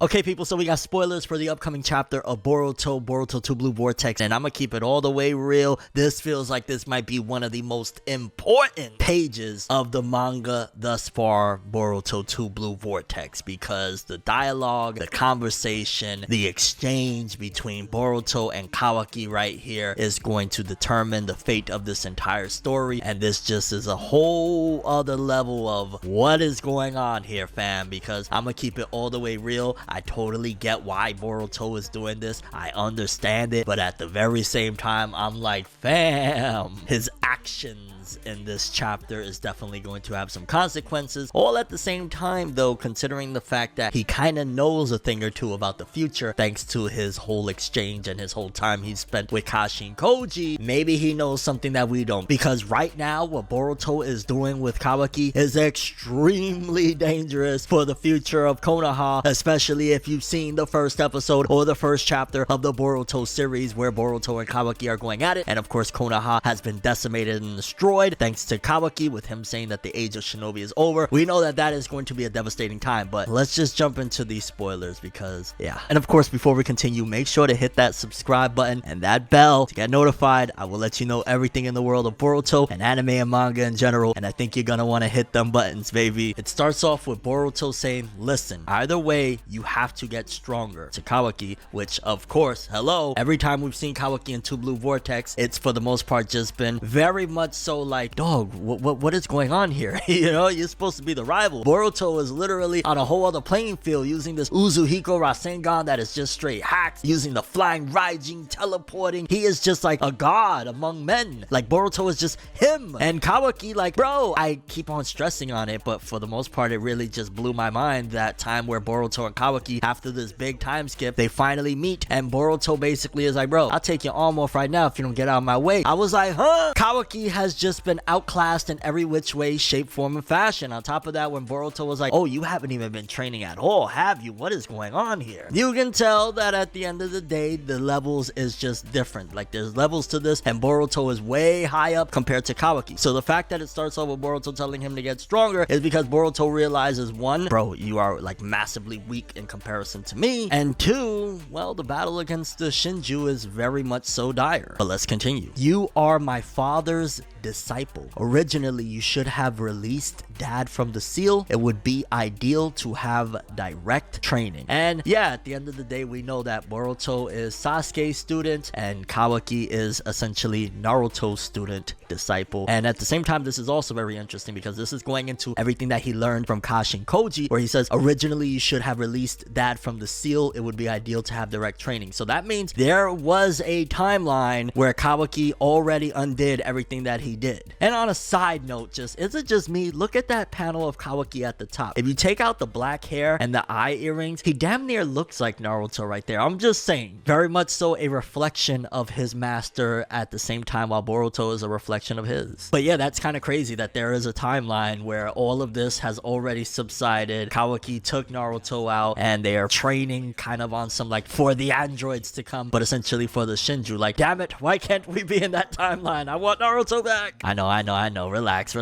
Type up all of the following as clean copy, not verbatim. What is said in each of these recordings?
Okay, people, so we got spoilers for the upcoming chapter of Boruto 2 Blue Vortex, and I'm gonna keep it all the way real. This feels like this might be one of the most important pages of the manga thus far, Boruto 2 Blue Vortex, because the dialogue, the conversation, the exchange between Boruto and Kawaki right here is going to determine the fate of this entire story, and this just is a whole other level of what is going on here, fam, because I'm gonna keep it all the way real. I totally get why Boruto is doing this. I understand it. But at the very same time, I'm like, fam, his actions in this chapter is definitely going to have some consequences. All at the same time, though, considering the fact that he kind of knows a thing or two about the future, thanks to his whole exchange and his whole time he spent with Kashin Koji, maybe he knows something that we don't. Because right now, what Boruto is doing with Kawaki is extremely dangerous for the future of Konoha, especially if you've seen the first episode or the first chapter of the Boruto series where Boruto and Kawaki are going at it. And of course, Konoha has been decimated and destroyed thanks to Kawaki, with him saying that the age of shinobi is over. We know that that is going to be a devastating time, but let's just jump into these spoilers because, yeah. And of course, before we continue, make sure to hit that subscribe button and that bell to get notified. I will let you know everything in the world of Boruto and anime and manga in general, and I think you're gonna want to hit them buttons, baby. It starts off with Boruto saying, listen, either way, you have to get stronger, to Kawaki, which of course, hello, every time we've seen Kawaki in 2 Blue Vortex, it's for the most part just been very much so like, dog, what is going on here? You know, you're supposed to be the rival. Boruto is literally on a whole other playing field using this Uzuhiko Rasengan that is just straight hacks, using the flying Raijin, teleporting. He is just like a god among men. Like, Boruto is just him. And Kawaki, like, bro, I keep on stressing on it, but for the most part, it really just blew my mind that time where Boruto and Kawaki, after this big time skip, they finally meet, and Boruto basically is like, bro, I'll take your arm off right now if you don't get out of my way. I was like, huh? Kawaki has just been outclassed in every which way, shape, form, and fashion. On top of that, when Boruto was like, oh, you haven't even been training at all, have you? What is going on here? You can tell that at the end of the day, the levels is just different. Like, there's levels to this, and Boruto is way high up compared to Kawaki. So the fact that it starts off with Boruto telling him to get stronger is because Boruto realizes, one, bro, you are like massively weak in comparison to me, and two, well, the battle against the Shinju is very much so dire. But let's continue. You are my father's disciple. Originally, you should have released dad from the seal. It would be ideal to have direct training. And yeah, at the end of the day, we know that Boruto is Sasuke's student and Kawaki is essentially Naruto's student disciple. And at the same time, this is also very interesting because this is going into everything that he learned from Kashin Koji, where he says, originally you should have released dad from the seal. It would be ideal to have direct training. So that means there was a timeline where Kawaki already undid everything that he did. And on a side note, just, is it just me? Look at that panel of Kawaki at the top. If you take out the black hair and the eye earrings, he damn near looks like Naruto right there. I'm just saying, very much so a reflection of his master at the same time, while Boruto is a reflection of his. But yeah, that's kind of crazy that there is a timeline where all of this has already subsided. Kawaki took Naruto out and they are training kind of on some like for the androids to come, but essentially for the Shinju. Like, damn it, why can't we be in that timeline? I want Naruto back. I know. Relax.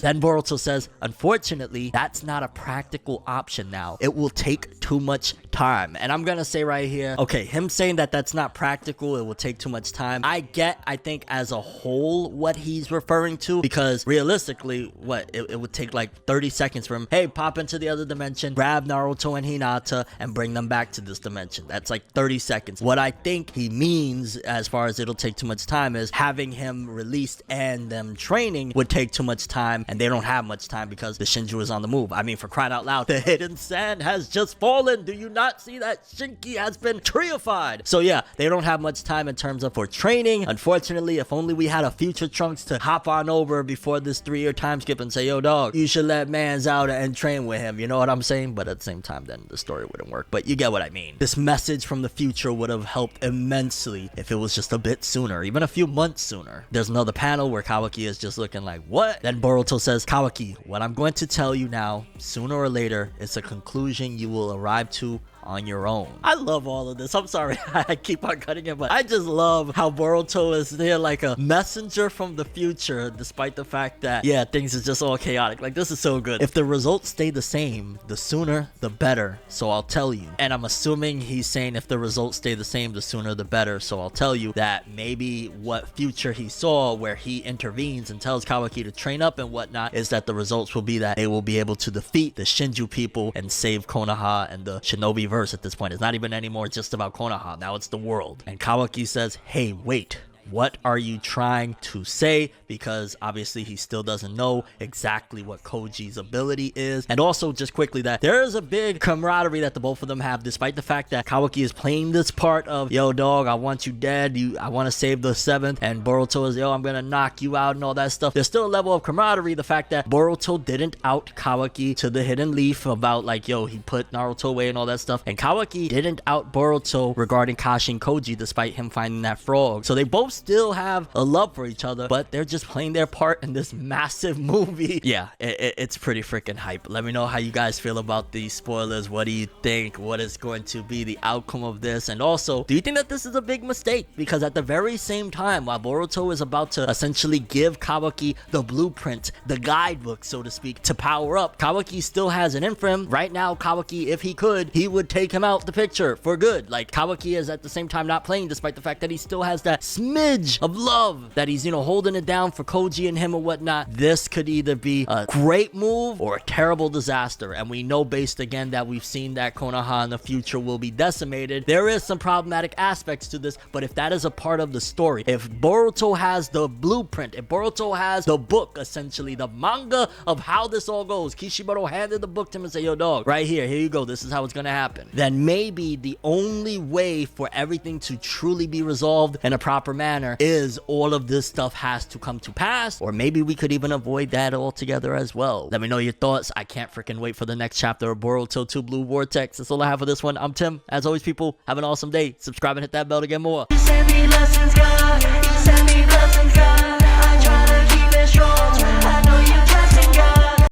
Then Boruto says, unfortunately, that's not a practical option now. It will take too much time. And I'm gonna say right here, okay, him saying that that's not practical, it will take too much time. I think as a whole what he's referring to, because realistically, it would take like 30 seconds for him, hey, pop into the other dimension, grab Naruto and Hinata and bring them back to this dimension. That's like 30 seconds. What I think he means as far as it'll take too much time is having him released and them training would take too much time, and they don't have much time because the Shinju is on the move. I mean, for crying out loud, the hidden sand has just fallen. Do you not see that Shinki has been treified? So yeah, they don't have much time in terms of for training. Unfortunately, if only we had a future Trunks to hop on over before this 3-year time skip and say, yo dog, you should let mans out and train with him, you know what I'm saying? But at the same time, then the story wouldn't work, but you get what I mean. This message from the future would have helped immensely if it was just a bit sooner, even a few months sooner. There's another panel where Kawaki is just looking like, what? Then Boruto says, Kawaki, what I'm going to tell you now, sooner or later, it's a conclusion you will arrive to on your own. I love all of this. I'm sorry I keep on cutting it, but I just love how Boruto is there like a messenger from the future, despite the fact that, yeah, things is just all chaotic. Like, this is so good. If the results stay the same, the sooner the better, so I'll tell you. And I'm assuming he's saying if the results stay the same, the sooner the better, so I'll tell you that maybe what future he saw where he intervenes and tells Kawaki to train up and whatnot is that the results will be that they will be able to defeat the Shinju people and save Konoha and the Shinobi verse at this point. It's not even anymore just about Konoha. Now it's the world. And Kawaki says, hey, wait. What are you trying to say? Because obviously he still doesn't know exactly what Koji's ability is. And also, just quickly, that there is a big camaraderie that the both of them have, despite the fact that Kawaki is playing this part of, yo dog, I want you dead, I want to save the 7th, and Boruto is, yo, I'm gonna knock you out and all that stuff. There's still a level of camaraderie. The fact that Boruto didn't out Kawaki to the hidden leaf about like, yo, he put Naruto away and all that stuff, and Kawaki didn't out Boruto regarding Kashin Koji despite him finding that frog. So they both still have a love for each other, but they're just playing their part in this massive movie. Yeah, it's pretty freaking hype. Let me know how you guys feel about these spoilers. What do you think? What is going to be the outcome of this? And also, do you think that this is a big mistake? Because at the very same time, while Boruto is about to essentially give Kawaki the blueprint, the guidebook, so to speak, to power up, Kawaki still has it in for him. Right now, Kawaki, if he could, he would take him out the picture for good. Like, Kawaki is at the same time not playing, despite the fact that he still has that smidge of love that he's, you know, holding it down for Koji and him or whatnot. This could either be a great move or a terrible disaster. And we know, based again that we've seen that Konoha in the future will be decimated. There is some problematic aspects to this, but if that is a part of the story, if Boruto has the blueprint, if Boruto has the book, essentially the manga of how this all goes, Kishimoto handed the book to him and said, yo dog, right here you go, this is how it's gonna happen, then maybe the only way for everything to truly be resolved in a proper manner is all of this stuff has to come to pass, or maybe we could even avoid that altogether as well. Let me know your thoughts. I can't freaking wait for the next chapter of Boruto 2 Blue Vortex. That's all I have for this one. I'm Tim. As always, people, have an awesome day. Subscribe and hit that bell to get more.